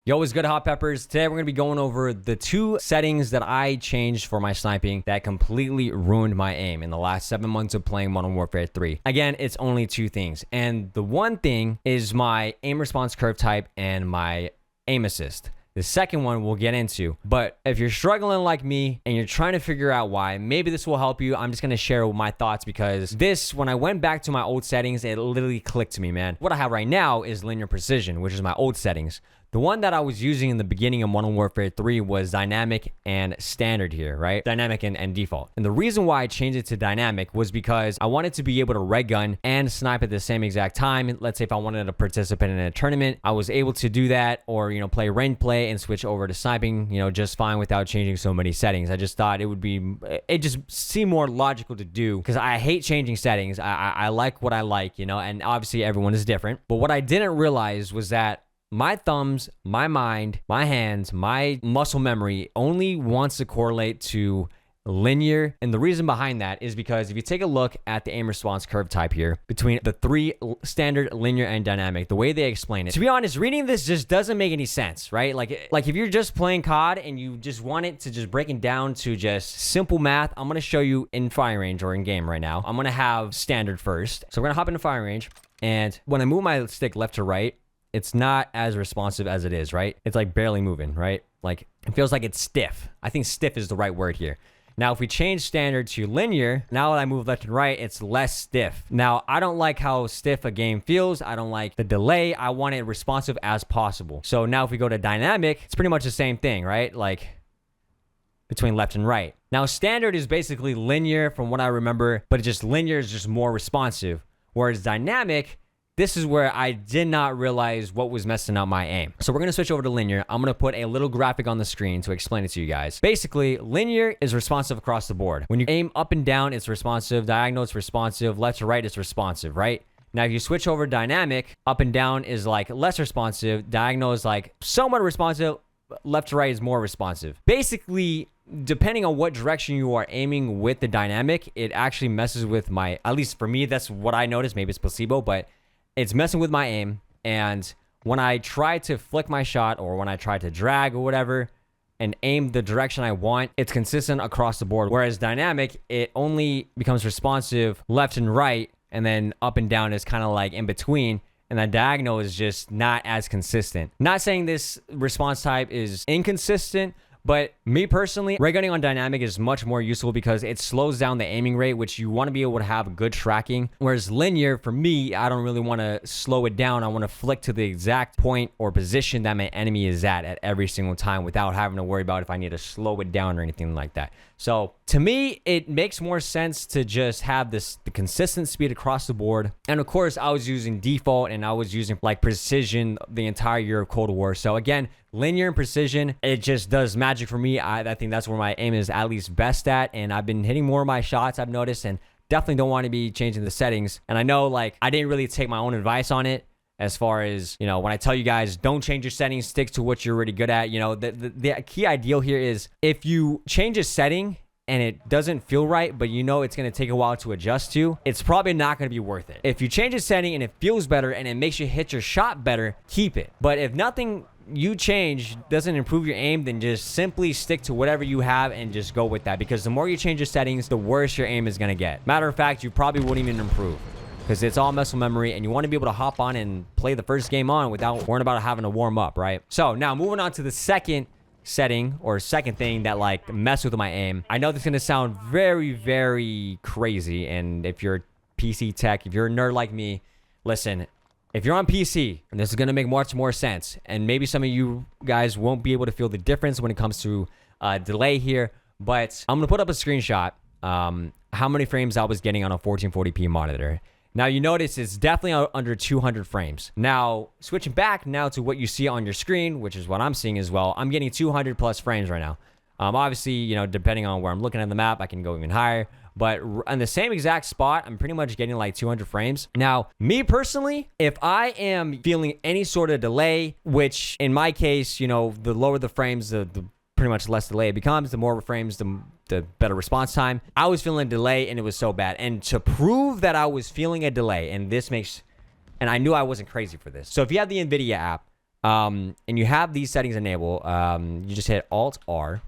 Yo, what's good, Hot Peppers? Today we're going to be going over the 2 settings that I changed for my sniping that completely ruined my aim in the last 7 months of playing Modern Warfare 3. Again, it's only 2 things. And the one thing is my aim response curve type and my aim assist. The second one we'll get into. But if you're struggling like me and you're trying to figure out why, maybe this will help you. I'm just going to share my thoughts because this, when I went back to my old settings, it literally clicked to me, man. What I have right now is linear precision, which is my old settings. The one that I was using in the beginning of Modern Warfare 3 was dynamic and standard here, right? Dynamic and default. And the reason why I changed it to dynamic was because I wanted to be able to red gun and snipe at the same exact time. Let's say if I wanted to participate in a tournament, I was able to do that, or, play rank play and switch over to sniping, just fine without changing so many settings. I just thought it just seemed more logical to do because I hate changing settings. I like what I like, and obviously everyone is different. But what I didn't realize was that my thumbs, my mind, my hands, my muscle memory only wants to correlate to linear. And the reason behind that is because if you take a look at the aim response curve type here between the 3 standard, linear, and dynamic, the way they explain it, to be honest, reading this just doesn't make any sense, right? Like if you're just playing COD and you just want it to just break it down to just simple math, I'm going to show you in firing range or in game right now. I'm going to have standard first. So we're going to hop into firing range. And when I move my stick left to right, it's not as responsive as it is, right? It's like barely moving, right? Like it feels like it's stiff. I think stiff is the right word here. Now, if we change standard to linear, now that I move left and right, it's less stiff. Now, I don't like how stiff a game feels. I don't like the delay. I want it responsive as possible. So now if we go to dynamic, it's pretty much the same thing, right? Like between left and right. Now, standard is basically linear from what I remember, but just linear is just more responsive. Whereas dynamic, this is where I did not realize what was messing up my aim. So we're going to switch over to linear. I'm going to put a little graphic on the screen to explain it to you guys. Basically, linear is responsive across the board. When you aim up and down, it's responsive. Diagonal, it's responsive. Left to right, it's responsive, right? Now, if you switch over dynamic, up and down is like less responsive. Diagonal is like somewhat responsive. Left to right is more responsive. Basically, depending on what direction you are aiming with the dynamic, it actually messes with my, at least for me, that's what I noticed. Maybe it's placebo, but it's messing with my aim. And when I try to flick my shot or when I try to drag or whatever and aim the direction I want, it's consistent across the board. Whereas dynamic, it only becomes responsive left and right, and then up and down is kind of like in between. And that diagonal is just not as consistent. Not saying this response type is inconsistent, but me personally, ray gunning on dynamic is much more useful because it slows down the aiming rate, which you want to be able to have good tracking. Whereas linear, for me, I don't really want to slow it down. I want to flick to the exact point or position that my enemy is at every single time without having to worry about if I need to slow it down or anything like that. So to me, it makes more sense to just have the consistent speed across the board. And of course, I was using default and I was using like precision the entire year of Cold War. So again, linear and precision, it just does magic for me. I think that's where my aim is at least best at. And I've been hitting more of my shots, I've noticed, and definitely don't want to be changing the settings. And I know like I didn't really take my own advice on it. As far as, when I tell you guys, don't change your settings, stick to what you're already good at. The key ideal here is if you change a setting and it doesn't feel right, but it's going to take a while to adjust to, it's probably not going to be worth it. If you change a setting and it feels better and it makes you hit your shot better, keep it. But if nothing you change doesn't improve your aim, then just simply stick to whatever you have and just go with that. Because the more you change your settings, the worse your aim is going to get. Matter of fact, you probably wouldn't even improve. Because it's all muscle memory and you want to be able to hop on and play the first game on without worrying about having to warm up, right? So now moving on to the second setting or second thing that like mess with my aim. I know this is going to sound very, very crazy. And if you're PC tech, if you're a nerd like me, listen, if you're on PC, and this is going to make much more sense. And maybe some of you guys won't be able to feel the difference when it comes to delay here. But I'm going to put up a screenshot how many frames I was getting on a 1440p monitor. Now, you notice it's definitely under 200 frames. Now, switching back now to what you see on your screen, which is what I'm seeing as well, I'm getting 200 plus frames right now. Obviously, depending on where I'm looking at the map, I can go even higher. But on the same exact spot, I'm pretty much getting like 200 frames. Now, me personally, if I am feeling any sort of delay, which in my case, the lower the frames, the pretty much less delay it becomes, the more frames, the better response time. I was feeling a delay and it was so bad. And to prove that I was feeling a delay, and I knew I wasn't crazy for this. So if you have the NVIDIA app, and you have these settings enabled, you just hit Alt-R.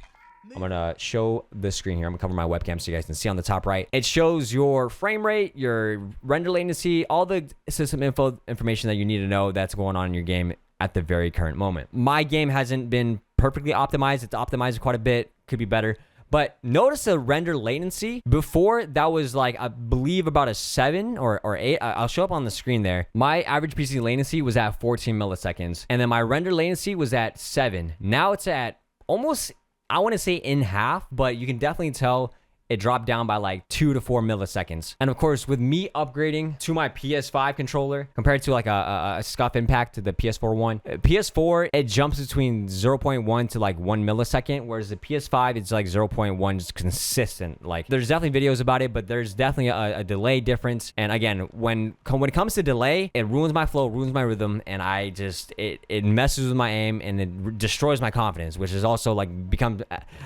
I'm going to show the screen here. I'm going to cover my webcam so you guys can see on the top right. It shows your frame rate, your render latency, all the system information that you need to know that's going on in your game at the very current moment. My game hasn't been perfectly optimized. It's optimized quite a bit. Could be better. But notice the render latency. Before, that was like, I believe about a 7 or 8. I'll show up on the screen there. My average PC latency was at 14 milliseconds. And then my render latency was at 7. Now it's at almost, I want to say in half, but you can definitely tell it dropped down by like 2 to 4 milliseconds. And of course, with me upgrading to my PS5 controller compared to like a scuff impact to the PS4 one, PS4, it jumps between 0.1 to like 1 millisecond, whereas the PS5, it's like 0.1, just consistent. Like there's definitely videos about it, but there's definitely a delay difference. And again, when it comes to delay, it ruins my flow, ruins my rhythm, and I just, it messes with my aim and it destroys my confidence, which is also like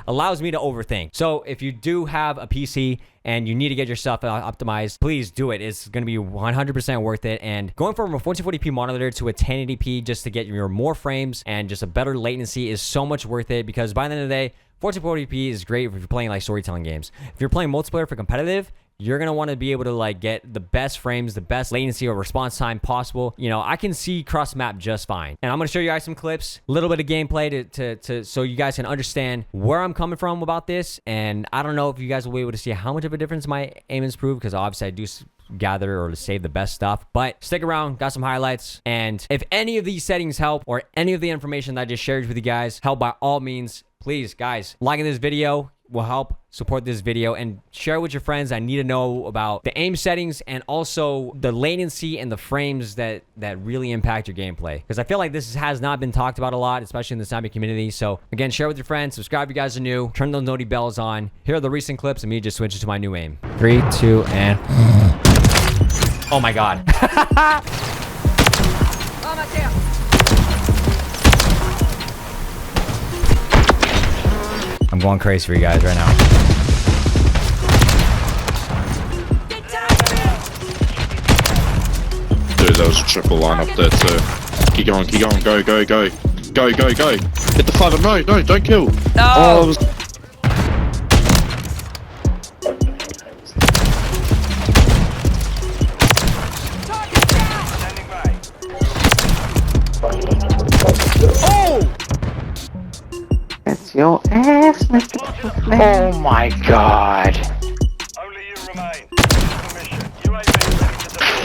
allows me to overthink. So if you do have a PC and you need to get your stuff optimized, please do it. It's going to be 100% worth it. And going from a 1440p monitor to a 1080p just to get your more frames and just a better latency is so much worth it, because by the end of the day, 1440p is great if you're playing like storytelling games. If you're playing multiplayer for competitive, you're going to want to be able to like get the best frames, the best latency or response time possible. You know, I can see cross map just fine. And I'm going to show you guys some clips, a little bit of gameplay to so you guys can understand where I'm coming from about this. And I don't know if you guys will be able to see how much of a difference my aim has proved, because obviously I do gather or to save the best stuff. But stick around, got some highlights. And if any of these settings help, or any of the information that I just shared with you guys help, by all means, please guys, liking this video will help support this video, and share with your friends. I need to know about the aim settings and also the latency and the frames that really impact your gameplay, because I feel like this has not been talked about a lot, especially in the sniping community. So again, share with your friends, subscribe if you guys are new, turn those noti bells on. Here are the recent clips and me just switching to my new aim. 3, 2, and oh my god. Oh my god. I'm going crazy for you guys right now. Dude, there was a triple line up there too. Keep going, go, go, go. Go, go, go. Hit the fighter, no, don't kill. No! Oh, Your ass, Mr. Man. Oh my god. Only you remain. Mission. UAV ready to deploy.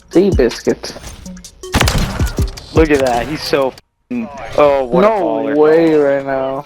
Seabiscuit. Look at that, he's so oh, what a baller. No way right now.